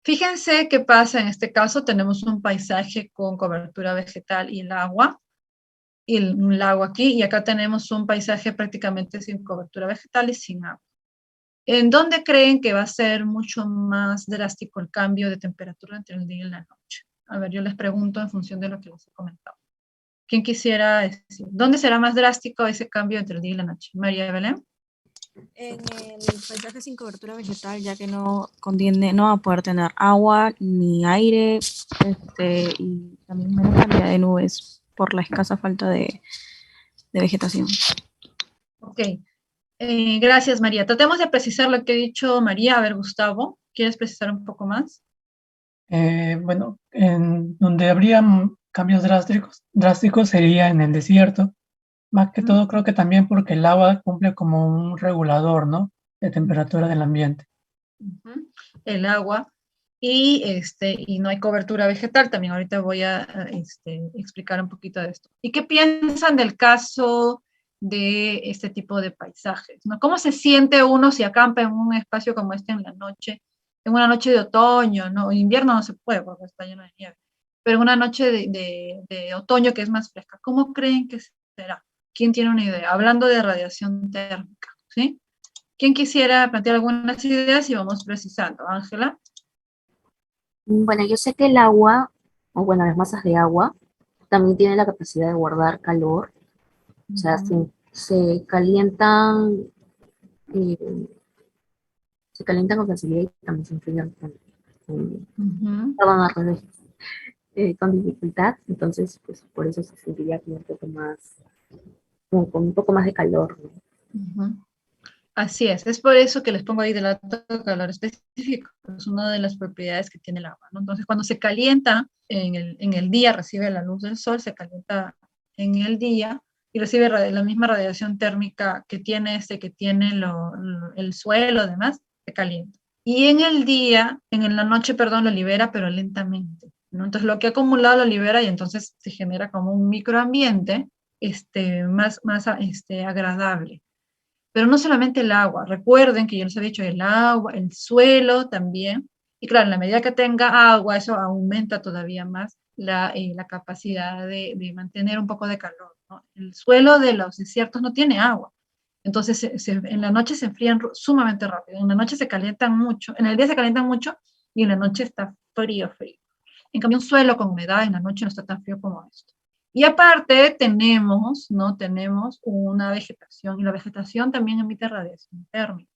Fíjense qué pasa en este caso. Tenemos un paisaje con cobertura vegetal y el agua, y un lago aquí, y acá tenemos un paisaje prácticamente sin cobertura vegetal y sin agua. ¿En dónde creen que va a ser mucho más drástico el cambio de temperatura entre el día y la noche? A ver, yo les pregunto en función de lo que les he comentado. ¿Quién quisiera decir? ¿Dónde será más drástico ese cambio entre el día y la noche? María Belén. En el paisaje sin cobertura vegetal, ya que no contiene, no va a poder tener agua ni aire, y también menos cantidad de nubes por la escasa falta de vegetación. Ok. Gracias, María. Tratemos de precisar lo que ha dicho María. A ver, Gustavo, ¿quieres precisar un poco más? Bueno, en donde habría cambios drásticos sería en el desierto. Más que todo creo que también porque el agua cumple como un regulador, ¿no? De temperatura del ambiente. El agua y no hay cobertura vegetal. También ahorita voy a explicar un poquito de esto. ¿Y qué piensan del caso de este tipo de paisajes? ¿No? ¿Cómo se siente uno si acampa en un espacio como este en la noche, en una noche de otoño? ¿No? En invierno no se puede porque está lleno de nieve, pero en una noche de otoño que es más fresca, ¿cómo creen que será? ¿Quién tiene una idea? Hablando de radiación térmica, ¿sí? ¿Quién quisiera plantear algunas ideas y vamos precisando? Ángela. Bueno, yo sé que el agua, o bueno, las masas de agua, también tienen la capacidad de guardar calor, o sea, se calientan, eh, se calientan con facilidad y también se enfrían perdón, al revés, con dificultad, entonces, pues por eso se sentiría como un poco más, como con un poco más de calor, ¿no? Así es por eso que les pongo ahí del alto calor específico, es una de las propiedades que tiene el agua, ¿no? Entonces, cuando se calienta en el día, recibe la luz del sol, se calienta en el día y recibe la misma radiación térmica que tiene que tiene el suelo, además, se calienta. Y en el día, en la noche, perdón, lo libera, pero lentamente, ¿no? Entonces, lo que ha acumulado lo libera y entonces se genera como un microambiente más agradable. Pero no solamente el agua, recuerden que yo les he dicho el agua, el suelo también, y claro, en la medida que tenga agua, eso aumenta todavía más la capacidad de mantener un poco de calor, ¿no? El suelo de los desiertos no tiene agua, entonces en la noche se enfrían sumamente rápido, en la noche se calientan mucho, en el día se calientan mucho y en la noche está frío, frío. En cambio, un suelo con humedad en la noche no está tan frío como esto. Y aparte tenemos, ¿no? Tenemos una vegetación, y la vegetación también emite radiación térmica,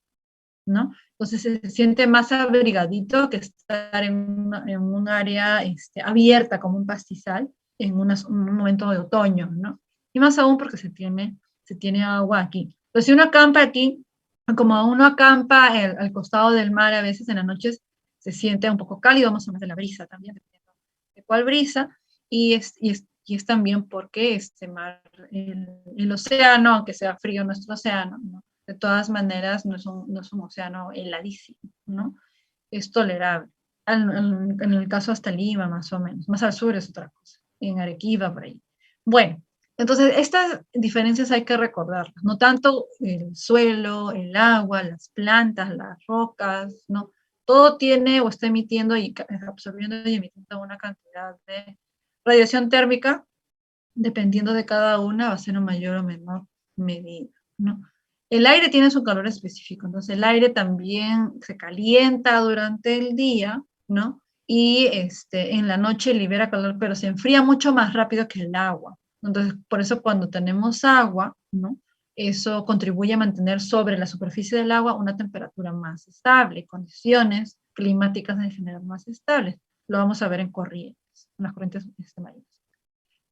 ¿no? Entonces se siente más abrigadito que estar en un área abierta como un pastizal en un momento de otoño, ¿no? Y más aún porque se tiene agua aquí. Entonces si uno acampa aquí, como uno acampa al costado del mar, a veces en las noches se siente un poco cálido, vamos a hablar de la brisa también, dependiendo de cuál brisa, y es también porque este mar, el océano, aunque sea frío nuestro océano, ¿no? De todas maneras no es un océano heladísimo, ¿no? Es tolerable. En el caso hasta Lima, más o menos. Más al sur es otra cosa. En Arequipa, por ahí. Bueno, entonces estas diferencias hay que recordarlas. No tanto el suelo, el agua, las plantas, las rocas, ¿no? Todo tiene o está emitiendo y absorbiendo y emitiendo una cantidad de radiación térmica, dependiendo de cada una, va a ser en mayor o menor medida, ¿no? El aire tiene su calor específico, entonces el aire también se calienta durante el día, ¿no? Y en la noche libera calor, pero se enfría mucho más rápido que el agua. Entonces, por eso cuando tenemos agua, ¿no? Eso contribuye a mantener sobre la superficie del agua una temperatura más estable, condiciones climáticas en general más estables. Lo vamos a ver en corrientes, en las corrientes marinas.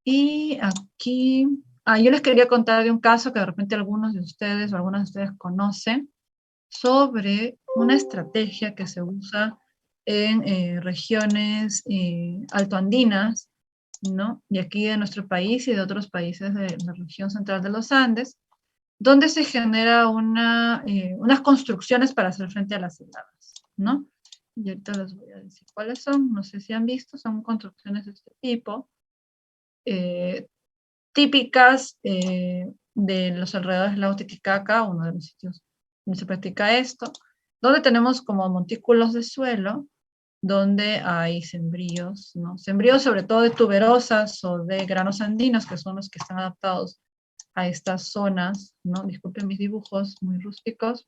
Y aquí, yo les quería contar de un caso que de repente algunos de ustedes o algunas de ustedes conocen sobre una estrategia que se usa en regiones altoandinas, ¿no? De aquí de nuestro país y de otros países de la región central de los Andes, donde se genera unas construcciones para hacer frente a las heladas, ¿no? Y ahorita les voy a decir cuáles son, no sé si han visto, son construcciones de este tipo. Eh, Típicas de los alrededores del lago Titicaca, uno de los sitios donde se practica esto, donde tenemos como montículos de suelo donde hay sembríos, ¿no? Sembríos sobre todo de tuberosas o de granos andinos, que son los que están adaptados a estas zonas, ¿no? Disculpen mis dibujos muy rústicos,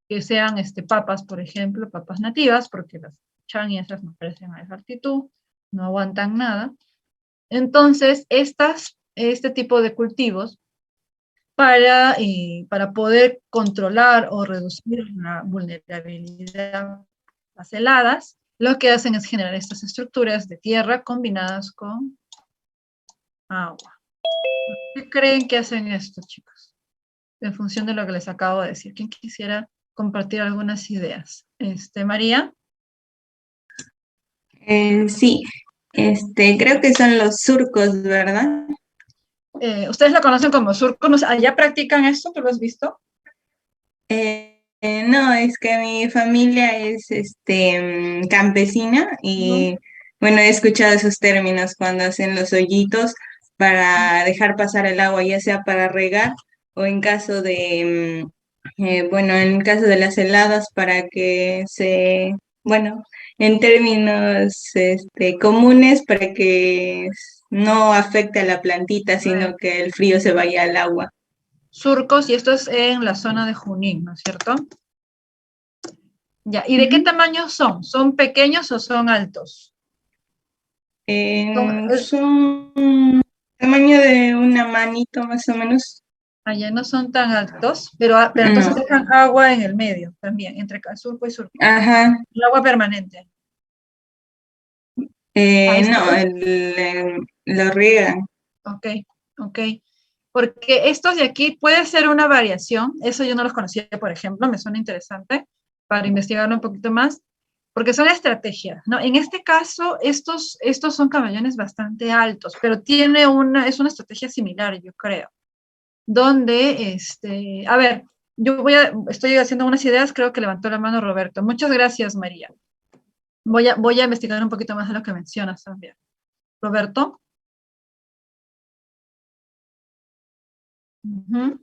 que sean papas, por ejemplo, papas nativas, porque las chan y esas no crecen a esa altitud, no aguantan nada. Entonces, este tipo de cultivos, para poder controlar o reducir la vulnerabilidad a las heladas, lo que hacen es generar estas estructuras de tierra combinadas con agua. ¿Qué creen que hacen esto, chicos? En función de lo que les acabo de decir. ¿Quién quisiera compartir algunas ideas? María. Sí, creo que son los surcos, ¿verdad? Ustedes la conocen como surco. ¿Allá practican esto? ¿Tú lo has visto? No, es que mi familia es campesina y bueno, he escuchado esos términos cuando hacen los hoyitos para dejar pasar el agua, ya sea para regar o en caso de, bueno, en caso de las heladas para que bueno, en términos comunes para que no afecte a la plantita, sino que el frío se vaya al agua. Surcos, y esto es en la zona de Junín, ¿no es cierto? Ya, ¿y de qué tamaño son? ¿Son pequeños o son altos? Son tamaño de una manito más o menos. Allá no son tan altos, pero entonces No. dejan agua en el medio también, entre surco y surco. Ajá. El agua permanente. No, lo riegan. Ok, ok. Porque estos de aquí puede ser una variación, eso yo no los conocía, por ejemplo, me suena interesante para investigarlo un poquito más, porque son estrategias, ¿no? En este caso, estos son camellones bastante altos, pero es una estrategia similar, yo creo, donde, a ver, estoy haciendo unas ideas, creo que levantó la mano Roberto. Muchas gracias, María. Voy a investigar un poquito más de lo que mencionas también. Roberto. Uh-huh.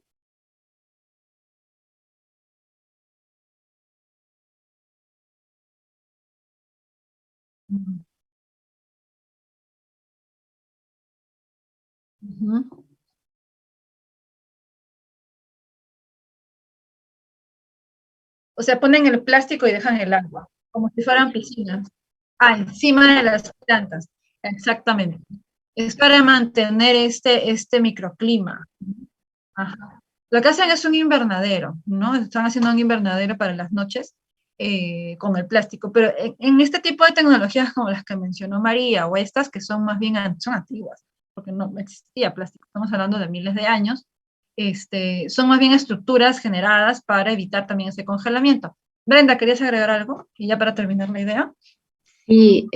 Uh-huh. O sea, ponen el plástico y dejan el agua, como si fueran piscinas. Ah, encima de las plantas. Exactamente. Es para mantener este microclima. Ajá. Lo que hacen es un invernadero, ¿no? Están haciendo un invernadero para las noches con el plástico. Pero en este tipo de tecnologías como las que mencionó María o estas que son más bien son antiguas, porque no existía plástico, estamos hablando de miles de años, son más bien estructuras generadas para evitar también ese congelamiento. Brenda, ¿querías agregar algo? Y ya para terminar la idea. Sí,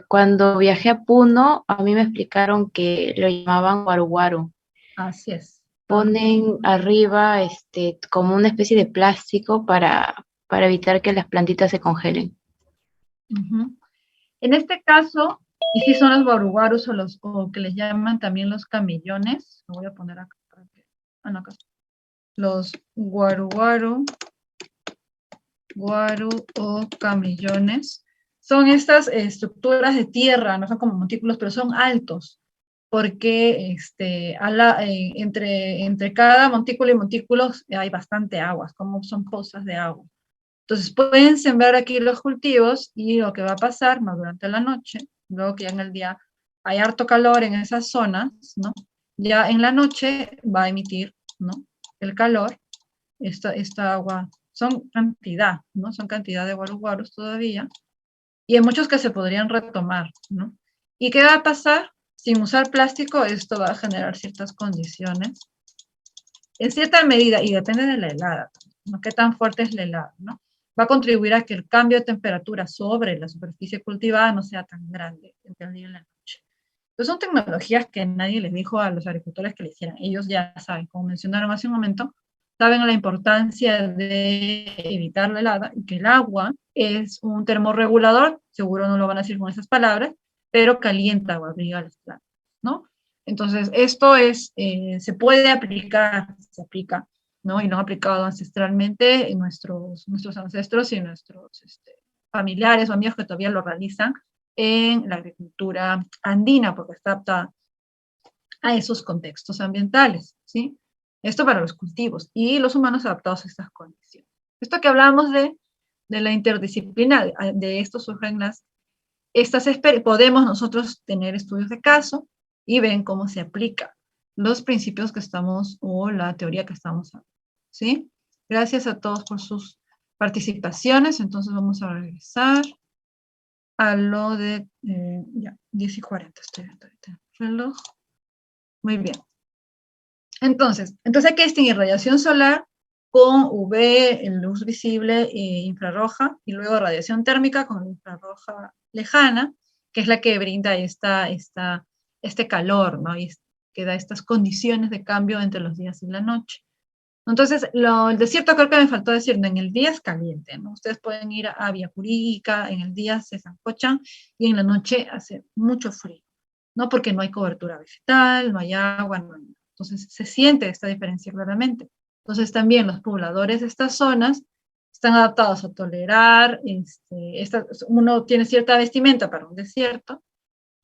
cuando viajé a Puno, a mí me explicaron que lo llamaban guaru. Así es. Ponen arriba como una especie de plástico para evitar que las plantitas se congelen. Uh-huh. En este caso, y si son los guaruguarus o que les llaman también los camellones, lo voy a poner acá para que, no, acá. Los guaruguaru, guaru o camellones, son estas estructuras de tierra, no son como montículos, pero son altos, porque entre cada montículo y montículo hay bastante agua, como son pozas de agua. Entonces pueden sembrar aquí los cultivos y lo que va a pasar más durante la noche, luego que ya en el día hay harto calor en esas zonas, ¿no? Ya en la noche va a emitir, ¿no? El calor, esta agua, son cantidad, ¿no? Son cantidad de guaruguarus todavía, y hay muchos que se podrían retomar, ¿no? ¿Y qué va a pasar? Sin usar plástico, esto va a generar ciertas condiciones, en cierta medida, y depende de la helada, ¿no? Qué tan fuerte es la helada, ¿no? Va a contribuir a que el cambio de temperatura sobre la superficie cultivada no sea tan grande entre el día y la noche. Entonces son tecnologías que nadie les dijo a los agricultores que le hicieran. Ellos ya saben, como mencionaron hace un momento, saben la importancia de evitar la helada y que el agua es un termorregulador, seguro no lo van a decir con esas palabras, pero calienta o abriga las plantas, ¿no? Entonces, esto se puede aplicar, se aplica, ¿no? Y lo han aplicado ancestralmente en nuestros ancestros y nuestros familiares o amigos que todavía lo realizan en la agricultura andina, porque está adaptada a esos contextos ambientales, ¿sí? Esto para los cultivos y los humanos adaptados a estas condiciones. Esto que hablamos de la interdisciplina, de esto surgen podemos nosotros tener estudios de caso y ven cómo se aplica los principios que estamos, o la teoría que estamos hablando, ¿sí? Gracias a todos por sus participaciones. Entonces vamos a regresar a lo de, ya, 10:40, estoy viendo ahorita el reloj. Muy bien. Entonces hay que distinguir radiación solar con UV, luz visible e infrarroja, y luego radiación térmica con la infrarroja lejana, que es la que brinda este calor, ¿no? Y que da estas condiciones de cambio entre los días y la noche. Entonces, el desierto creo que me faltó decir, en el día es caliente, ¿no? Ustedes pueden ir a Villacurica, en el día se zancochan y en la noche hace mucho frío, ¿no? Porque no hay cobertura vegetal, no hay agua, no hay nada. Entonces, se siente esta diferencia claramente. Entonces, también los pobladores de estas zonas están adaptados a tolerar, uno tiene cierta vestimenta para un desierto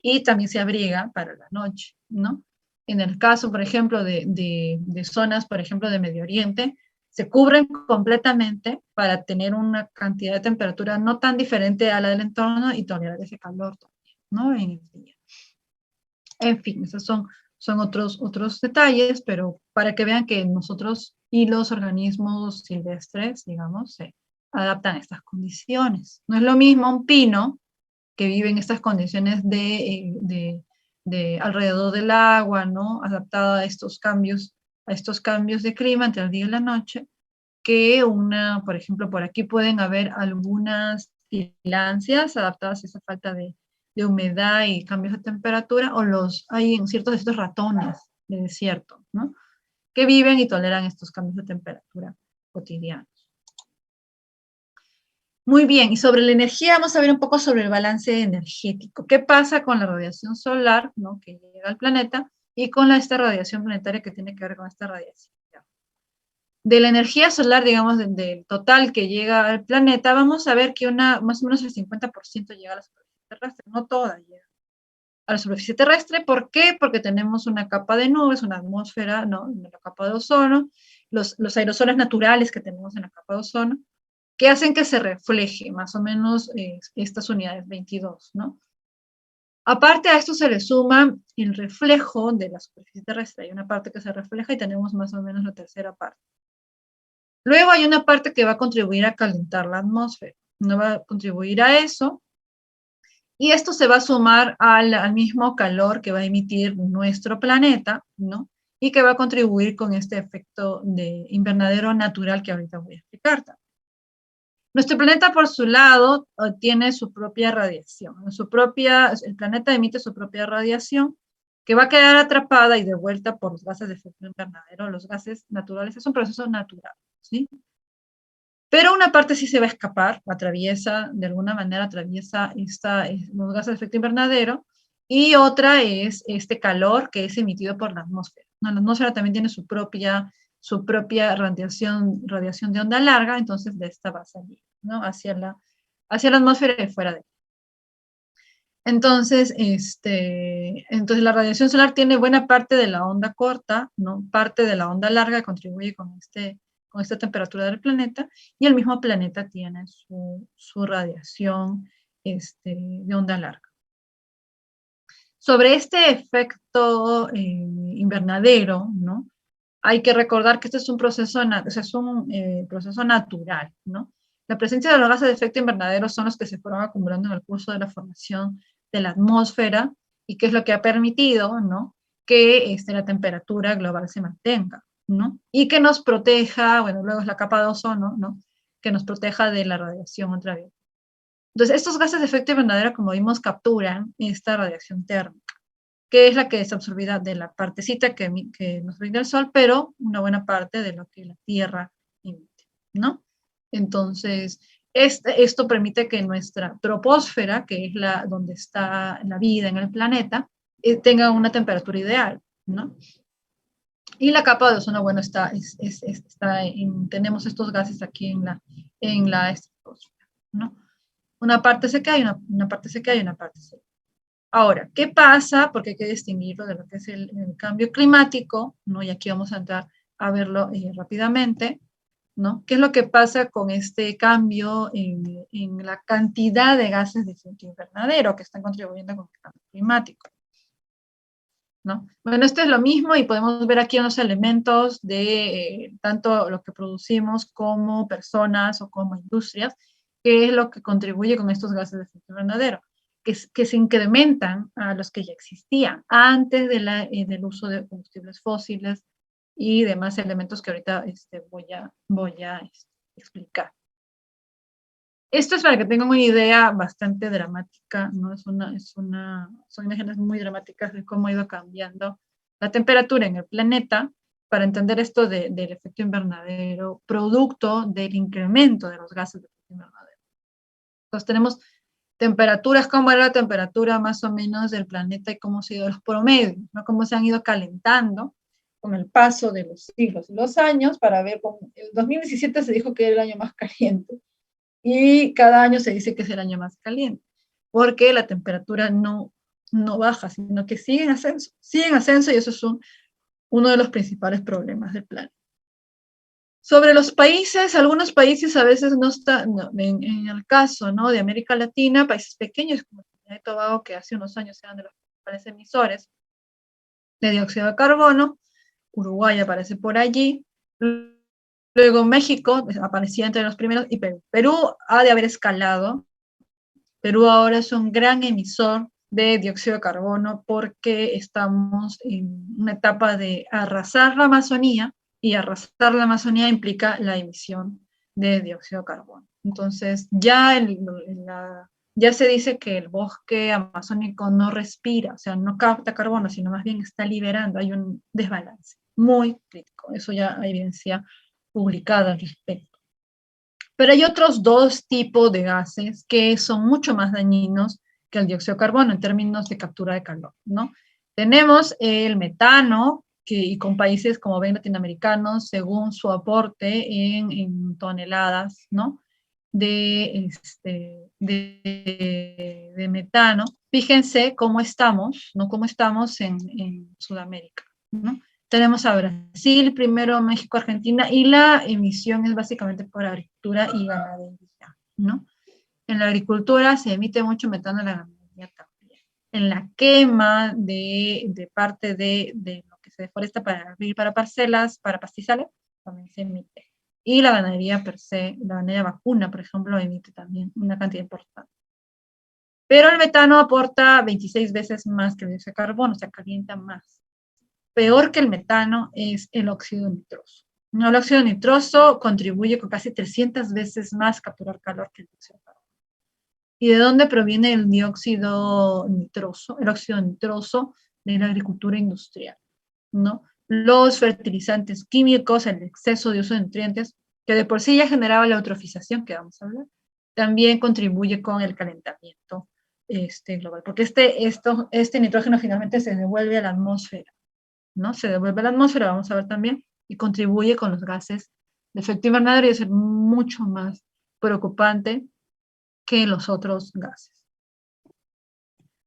y también se abriga para la noche, ¿no? En el caso, por ejemplo, de zonas, por ejemplo, de Medio Oriente, se cubren completamente para tener una cantidad de temperatura no tan diferente a la del entorno y tolerar ese calor también, ¿no? En el día. En fin, esos son otros detalles, pero para que vean que nosotros y los organismos silvestres, digamos, se adaptan a estas condiciones. No es lo mismo un pino que vive en estas condiciones de alrededor del agua, ¿no? Adaptada a estos cambios de clima entre el día y la noche, que por ejemplo, por aquí pueden haber algunas pilancias adaptadas a esa falta de humedad y cambios de temperatura, o hay en ciertos de estos ratones de desierto, ¿no? Que viven y toleran estos cambios de temperatura cotidianos. Muy bien, y sobre la energía vamos a ver un poco sobre el balance energético. ¿Qué pasa con la radiación solar, ¿no? Que llega al planeta, y con esta radiación planetaria que tiene que ver con esta radiación? De la energía solar, digamos, del total que llega al planeta, vamos a ver que más o menos el 50% llega a la superficie terrestre, no toda llega a la superficie terrestre. ¿Por qué? Porque tenemos una capa de nubes, una atmósfera, ¿no? En la capa de ozono, los aerosoles naturales que tenemos en la capa de ozono, que hacen que se refleje más o menos estas unidades 22, ¿no? Aparte a esto se le suma el reflejo de la superficie terrestre. Hay una parte que se refleja y tenemos más o menos la tercera parte. Luego hay una parte que va a contribuir a calentar la atmósfera, no va a contribuir a eso, y esto se va a sumar al mismo calor que va a emitir nuestro planeta, ¿no? Y que va a contribuir con este efecto de invernadero natural que ahorita voy a explicar también. Nuestro planeta, por su lado, tiene su propia radiación. El planeta emite su propia radiación, que va a quedar atrapada y devuelta por los gases de efecto invernadero. Los gases naturales es un proceso natural, ¿sí? Pero una parte sí se va a escapar, de alguna manera atraviesa los gases de efecto invernadero, y otra es este calor que es emitido por la atmósfera. No, la atmósfera también tiene su propia radiación de onda larga, entonces de esta va a salir, ¿no? Hacia la atmósfera y fuera de ella. Entonces, la radiación solar tiene buena parte de la onda corta, ¿no? Parte de la onda larga que contribuye con esta temperatura del planeta, y el mismo planeta tiene su radiación de onda larga. Sobre este efecto invernadero, ¿no? Hay que recordar que este es un proceso, proceso natural, ¿no? La presencia de los gases de efecto invernadero son los que se fueron acumulando en el curso de la formación de la atmósfera, y que es lo que ha permitido, ¿no? Que la temperatura global se mantenga, ¿no? Y que nos proteja, bueno, luego es la capa de ozono, ¿no? Que nos proteja de la radiación ultravioleta. Entonces, estos gases de efecto invernadero, como vimos, capturan esta radiación térmica, que es la que es absorbida de la partecita que nos brinda el sol, pero una buena parte de lo que la Tierra emite, ¿no? Entonces, esto permite que nuestra troposfera, que es donde está la vida en el planeta, tenga una temperatura ideal, ¿no? Y la capa de ozono, bueno, tenemos estos gases aquí en la estratosfera, ¿no? Una parte se cae, una parte se cae y una parte se cae. Ahora, ¿qué pasa? Porque hay que distinguirlo de lo que es el cambio climático, ¿no? Y aquí vamos a entrar a verlo rápidamente, ¿no? ¿Qué es lo que pasa con este cambio en la cantidad de gases de efecto invernadero que están contribuyendo con el cambio climático? ¿No? Bueno, esto es lo mismo y podemos ver aquí unos elementos de tanto lo que producimos como personas o como industrias, que es lo que contribuye con estos gases de efecto invernadero, que se incrementan a los que ya existían antes del uso de combustibles fósiles y demás elementos que ahorita voy a explicar. Esto es para que tengan una idea bastante dramática, ¿no? Son imágenes muy dramáticas de cómo ha ido cambiando la temperatura en el planeta para entender esto del efecto invernadero, producto del incremento de los gases de efecto invernadero. Entonces tenemos temperaturas, cómo era la temperatura más o menos del planeta y cómo han sido los promedios, ¿no? Cómo se han ido calentando con el paso de los siglos y los años para ver, el 2017 se dijo que era el año más caliente, y cada año se dice que es el año más caliente, porque la temperatura no baja, sino que sigue en ascenso y eso es uno de los principales problemas del planeta. Sobre los países, algunos países a veces no están, en el caso, ¿no?, de América Latina, países pequeños como Trinidad y Tobago, que hace unos años eran de los principales emisores de dióxido de carbono, Uruguay aparece por allí, luego México aparecía entre los primeros, y Perú. Perú ha de haber escalado. Perú ahora es un gran emisor de dióxido de carbono porque estamos en una etapa de arrasar la Amazonía, y arrasar la Amazonía implica la emisión de dióxido de carbono. Entonces, ya se dice que el bosque amazónico no respira, o sea, no capta carbono, sino más bien está liberando. Hay un desbalance muy crítico. Eso ya hay evidencia publicada al respecto. Pero hay otros dos tipos de gases que son mucho más dañinos que el dióxido de carbono en términos de captura de calor, ¿no? Tenemos el metano, y con países, como ven, latinoamericanos, según su aporte en toneladas, ¿no?, de metano. Fíjense cómo estamos, ¿no?, cómo estamos en Sudamérica, ¿no? Tenemos a Brasil, primero México, Argentina, y la emisión es básicamente por agricultura y ganadería, ¿no? En la agricultura se emite mucho metano, en la ganadería también. En la quema de parte de lo que se deforesta para parcelas, para pastizales, también se emite. Y la ganadería per se, la ganadería vacuna, por ejemplo, emite también una cantidad importante. Pero el metano aporta 26 veces más que el dióxido de carbono, o sea, calienta más. Peor que el metano es el óxido nitroso. No, el óxido nitroso contribuye con casi 300 veces más capturar calor que el dióxido de carbono. ¿Y de dónde proviene el dióxido nitroso? El óxido nitroso de la agricultura industrial, ¿no? Los fertilizantes químicos, el exceso de uso de nutrientes, que de por sí ya generaba la eutrofización, que vamos a hablar, también contribuye con el calentamiento global, porque este nitrógeno finalmente se devuelve a la atmósfera, ¿no? Se devuelve a la atmósfera, vamos a ver también, y contribuye con los gases de efecto invernadero, y es mucho más preocupante que los otros gases.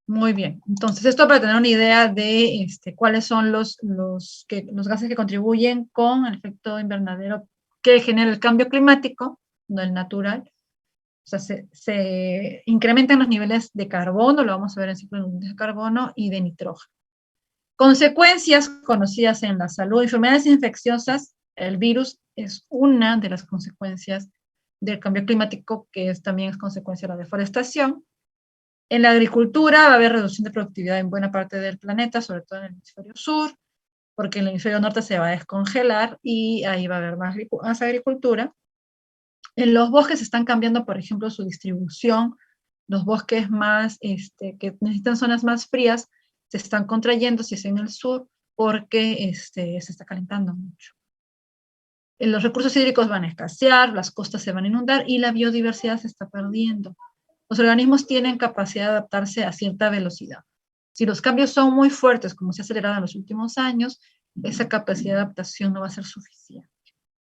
Muy bien, entonces esto para tener una idea de cuáles son los gases que contribuyen con el efecto invernadero que genera el cambio climático, no el natural. O sea, se incrementan los niveles de carbono, lo vamos a ver en ciclo de carbono, y de nitrógeno. Consecuencias conocidas en la salud: enfermedades infecciosas. El virus es una de las consecuencias del cambio climático, que también es consecuencia de la deforestación. En la agricultura va a haber reducción de productividad en buena parte del planeta, sobre todo en el hemisferio sur, porque en el hemisferio norte se va a descongelar y ahí va a haber más agricultura. En los bosques están cambiando, por ejemplo, su distribución. Los bosques más, que necesitan zonas más frías, se están contrayendo, si es en el sur, porque se está calentando mucho. Los recursos hídricos van a escasear, las costas se van a inundar y la biodiversidad se está perdiendo. Los organismos tienen capacidad de adaptarse a cierta velocidad. Si los cambios son muy fuertes, como se ha acelerado en los últimos años, esa capacidad de adaptación no va a ser suficiente,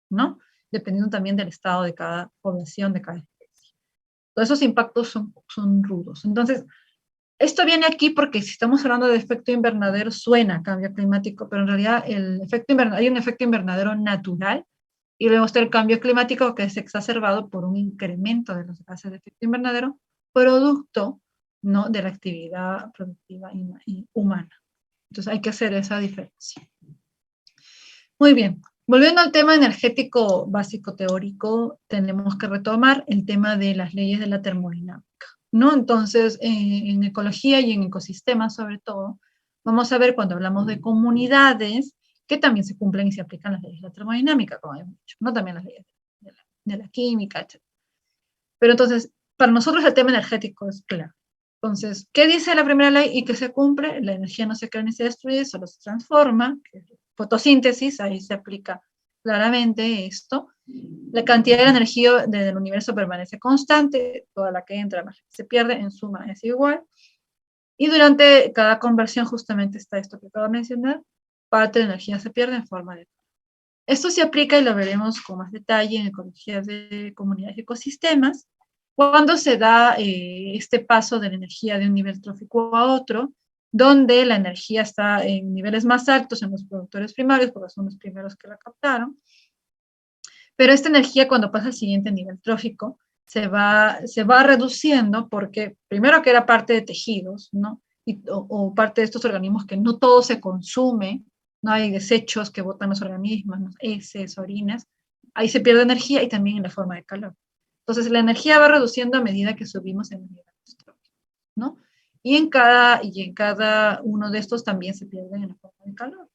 ¿no? Dependiendo también del estado de cada población, de cada especie. Todos esos impactos son rudos. Entonces, esto viene aquí porque si estamos hablando de efecto invernadero, suena cambio climático, pero en realidad hay un efecto invernadero natural y luego está el cambio climático que es exacerbado por un incremento de los gases de efecto invernadero producto, ¿no?, de la actividad productiva humana. Entonces hay que hacer esa diferencia. Muy bien. Volviendo al tema energético básico teórico, tenemos que retomar el tema de las leyes de la termodinámica, ¿no? Entonces, en ecología y en ecosistemas sobre todo, vamos a ver cuando hablamos de comunidades que también se cumplen y se aplican las leyes de la termodinámica, como hemos dicho, ¿no? También las leyes de la química, etc. Pero entonces, para nosotros el tema energético es claro. Entonces, ¿qué dice la primera ley y qué se cumple? La energía no se crea ni se destruye, solo se transforma, que es fotosíntesis, ahí se aplica claramente esto. La cantidad de energía del universo permanece constante, toda la que entra más se pierde, en suma es igual. Y durante cada conversión justamente está esto que acabo de mencionar, parte de la energía se pierde en forma de... Esto se aplica y lo veremos con más detalle en ecología de comunidades y ecosistemas, cuando se da este paso de la energía de un nivel trófico a otro, donde la energía está en niveles más altos en los productores primarios, porque son los primeros que la captaron, pero esta energía cuando pasa al siguiente nivel trófico se va reduciendo porque primero que era parte de tejidos, ¿no? O parte de estos organismos que no todo se consume, no hay desechos que botan los organismos, ¿no? Heces, orinas, ahí se pierde energía y también en la forma de calor. Entonces la energía va reduciendo a medida que subimos en el nivel trófico, ¿no? Y en cada uno de estos también se pierde en la forma de calor.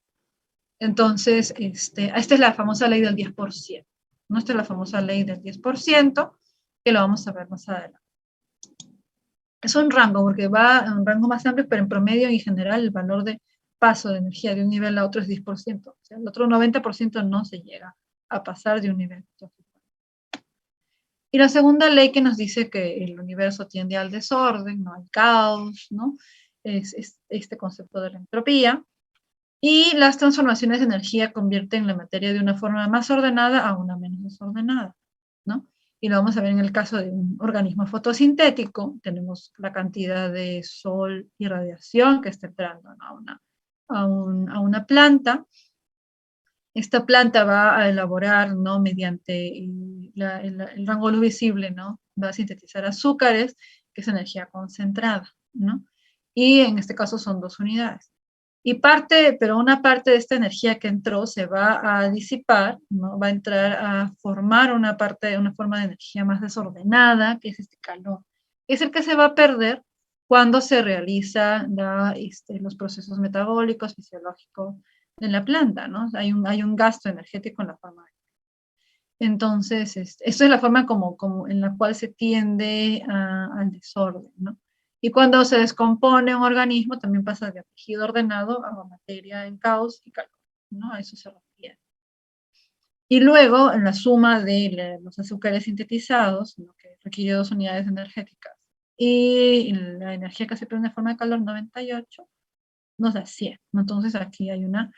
Entonces, esta es la famosa ley del 10%. ¿No? Esta es la famosa ley del 10%, que lo vamos a ver más adelante. Es un rango, porque va a un rango más amplio, pero en promedio y en general el valor de paso de energía de un nivel a otro es 10%. O sea, el otro 90% no se llega a pasar de un nivel a otro. Y la segunda ley que nos dice que el universo tiende al desorden, no al caos, ¿no? Es este concepto de la entropía. Y las transformaciones de energía convierten la materia de una forma más ordenada a una menos desordenada, ¿no? Y lo vamos a ver en el caso de un organismo fotosintético. Tenemos la cantidad de sol y radiación que está entrando, ¿no?, a una planta. Esta planta va a elaborar, ¿no?, mediante el rango luz visible, ¿no?, va a sintetizar azúcares, que es energía concentrada, ¿no? Y en este caso son 2 unidades. Pero una parte de esta energía que entró se va a disipar, ¿no? Va a entrar a formar una forma de energía más desordenada, que es este calor. Es el que se va a perder cuando se realizan los procesos metabólicos, fisiológicos de la planta, ¿no? Hay un gasto energético en la forma. Entonces, esto es la forma como en la cual se tiende al desorden, ¿no? Y cuando se descompone un organismo, también pasa de tejido ordenado a materia en caos y calor, ¿no? A eso se refiere. Y luego, en la suma de los azúcares sintetizados, ¿no?, que requiere 2 unidades energéticas, y la energía que se pierde en forma de calor, 98, nos da 100, ¿no? Entonces, aquí hay una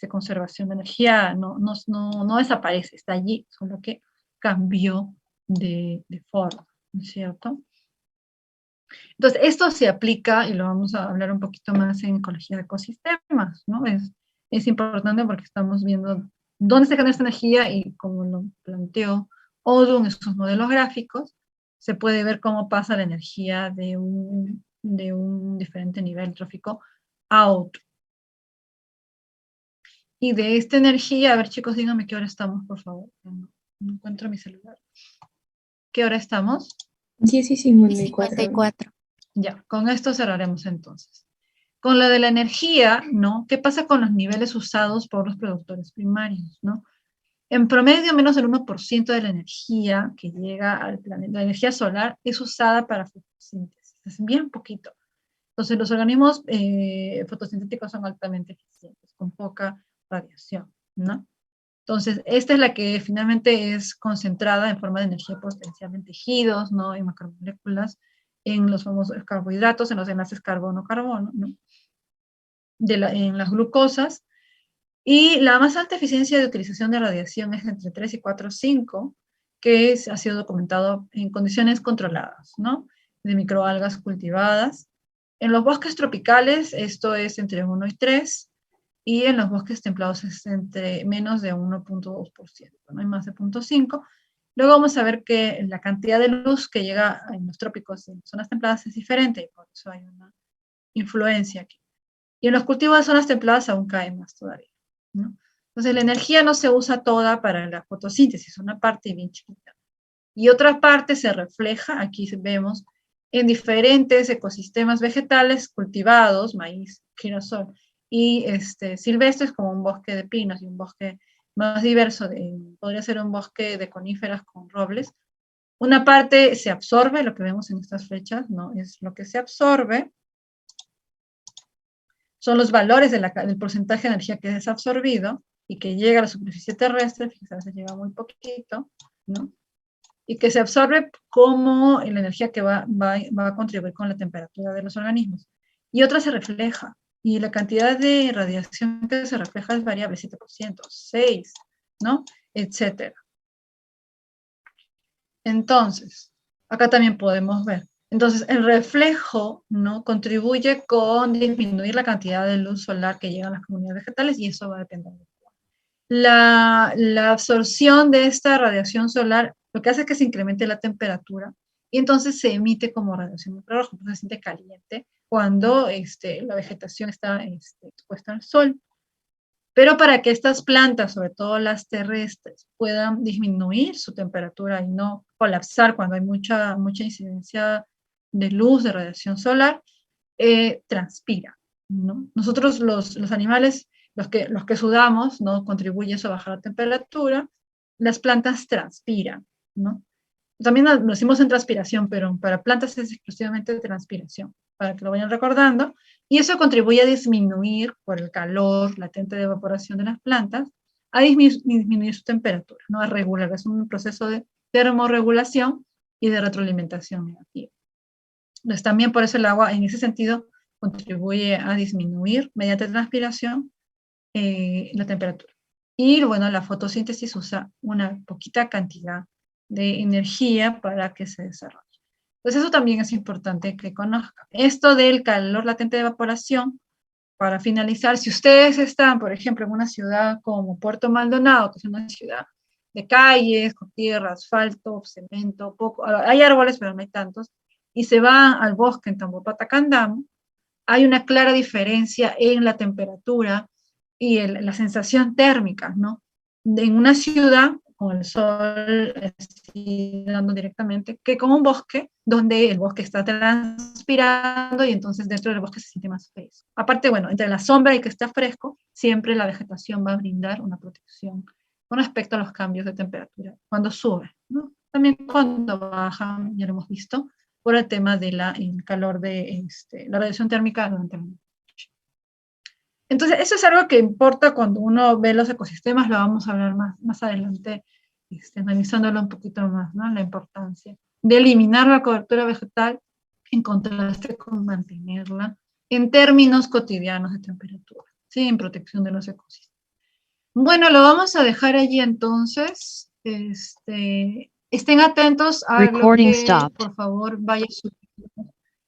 conservación de energía, no desaparece, está allí, solo que cambió de forma, ¿no es cierto? Entonces, esto se aplica, y lo vamos a hablar un poquito más en ecología de ecosistemas, ¿no? Es importante porque estamos viendo dónde se genera esta energía y como lo planteó Odum en sus modelos gráficos, se puede ver cómo pasa la energía de un diferente nivel trófico a otro. Y de esta energía, a ver chicos, díganme qué hora estamos, por favor. No encuentro mi celular. ¿Qué hora estamos? 10:54. Ya, con esto cerraremos entonces. Con lo de la energía, ¿no? ¿Qué pasa con los niveles usados por los productores primarios, ¿no? En promedio, menos del 1% de la energía que llega al planeta, la energía solar, es usada para fotosíntesis. Es bien poquito. Entonces, los organismos fotosintéticos son altamente eficientes, con poca radiación, ¿no? Entonces, esta es la que finalmente es concentrada en forma de energía potencial en tejidos, ¿no?, en macromoléculas, en los famosos carbohidratos, en los enlaces carbono-carbono, ¿no?, en las glucosas. Y la más alta eficiencia de utilización de radiación es entre 3 y 4, 5, que ha sido documentado en condiciones controladas, ¿no? De microalgas cultivadas. En los bosques tropicales esto es entre 1 y 3, y en los bosques templados es entre menos de 1.2%, no hay más de 0.5. Luego vamos a ver que la cantidad de luz que llega en los trópicos y en zonas templadas es diferente, y por eso hay una influencia aquí. Y en los cultivos de zonas templadas aún cae más todavía, ¿no? Entonces la energía no se usa toda para la fotosíntesis, una parte bien chiquita. Y otra parte se refleja, aquí vemos, en diferentes ecosistemas vegetales cultivados, maíz, girasol, y silvestres como un bosque de pinos y un bosque más diverso, podría ser un bosque de coníferas con robles. Una parte se absorbe, lo que vemos en estas flechas, ¿no? Es lo que se absorbe, son los valores del porcentaje de energía que es absorbido y que llega a la superficie terrestre, fíjense, a veces llega muy poquito, ¿no? Y que se absorbe como la energía que va a contribuir con la temperatura de los organismos. Y otra se refleja, y la cantidad de radiación que se refleja es variable, 7%, 6%, ¿no? Etcétera. Entonces, acá también podemos ver. Entonces, el reflejo, ¿no?, contribuye con disminuir la cantidad de luz solar que llega a las comunidades vegetales, y eso va a depender de la absorción de esta radiación solar. Lo que hace es que se incremente la temperatura, y entonces se emite como radiación infrarroja, se siente caliente cuando la vegetación está expuesta al sol. Pero para que estas plantas, sobre todo las terrestres, puedan disminuir su temperatura y no colapsar cuando hay mucha incidencia de luz, de radiación solar, transpira, ¿no? Nosotros los animales, los que sudamos, ¿no?, contribuye eso a bajar la temperatura. Las plantas transpiran, ¿no? También lo decimos en transpiración, pero para plantas es exclusivamente transpiración, para que lo vayan recordando. Y eso contribuye a disminuir, por el calor latente de evaporación de las plantas, a disminuir su temperatura, ¿no?, a regular. Es un proceso de termorregulación y de retroalimentación negativa. Entonces, también por eso el agua, en ese sentido, contribuye a disminuir, mediante transpiración, la temperatura. Y, bueno, la fotosíntesis usa una poquita cantidad de energía para que se desarrolle. Entonces, eso también es importante que conozcan. Esto del calor latente de evaporación, para finalizar, si ustedes están, por ejemplo, en una ciudad como Puerto Maldonado, que es una ciudad de calles, con tierra, asfalto, cemento, poco, hay árboles, pero no hay tantos, y se van al bosque en Tambopata Candamo, hay una clara diferencia en la temperatura y la sensación térmica, ¿no? En una ciudad, con el sol dando directamente, que con un bosque, donde el bosque está transpirando y entonces dentro del bosque se siente más fresco. Aparte, bueno, entre la sombra y que está fresco, siempre la vegetación va a brindar una protección con respecto a los cambios de temperatura cuando sube, ¿no? También cuando bajan, ya lo hemos visto, por el tema del calor de la radiación térmica durante la noche. Entonces, eso es algo que importa cuando uno ve los ecosistemas, lo vamos a hablar más adelante, analizándolo un poquito más, ¿no?, la importancia de eliminar la cobertura vegetal en contraste con mantenerla en términos cotidianos de temperatura, ¿sí?, en protección de los ecosistemas. Bueno, lo vamos a dejar allí entonces. Estén atentos a lo que, por favor,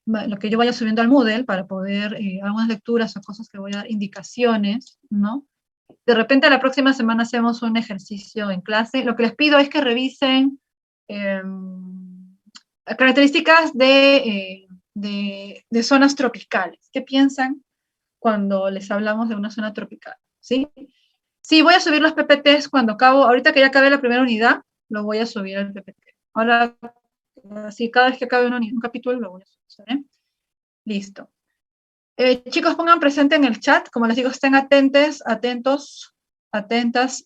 lo que yo vaya subiendo al Moodle para poder, algunas lecturas o cosas que voy a dar, indicaciones, ¿no? De repente la próxima semana hacemos un ejercicio en clase. Lo que les pido es que revisen características de zonas tropicales. ¿Qué piensan cuando les hablamos de una zona tropical? ¿Sí? Sí, voy a subir los PPTs cuando ahorita que ya acabé la primera unidad, lo voy a subir al PPT. Ahora, sí, cada vez que acabe un capítulo, lo voy a subir, ¿eh? Listo. Chicos, pongan presente en el chat, como les digo, estén atentas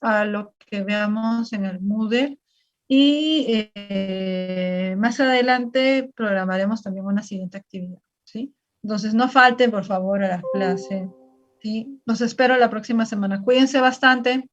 a lo que veamos en el Moodle, y más adelante programaremos también una siguiente actividad, ¿sí? Entonces, no falten, por favor, a las clases, ¿sí? Los espero la próxima semana. Cuídense bastante.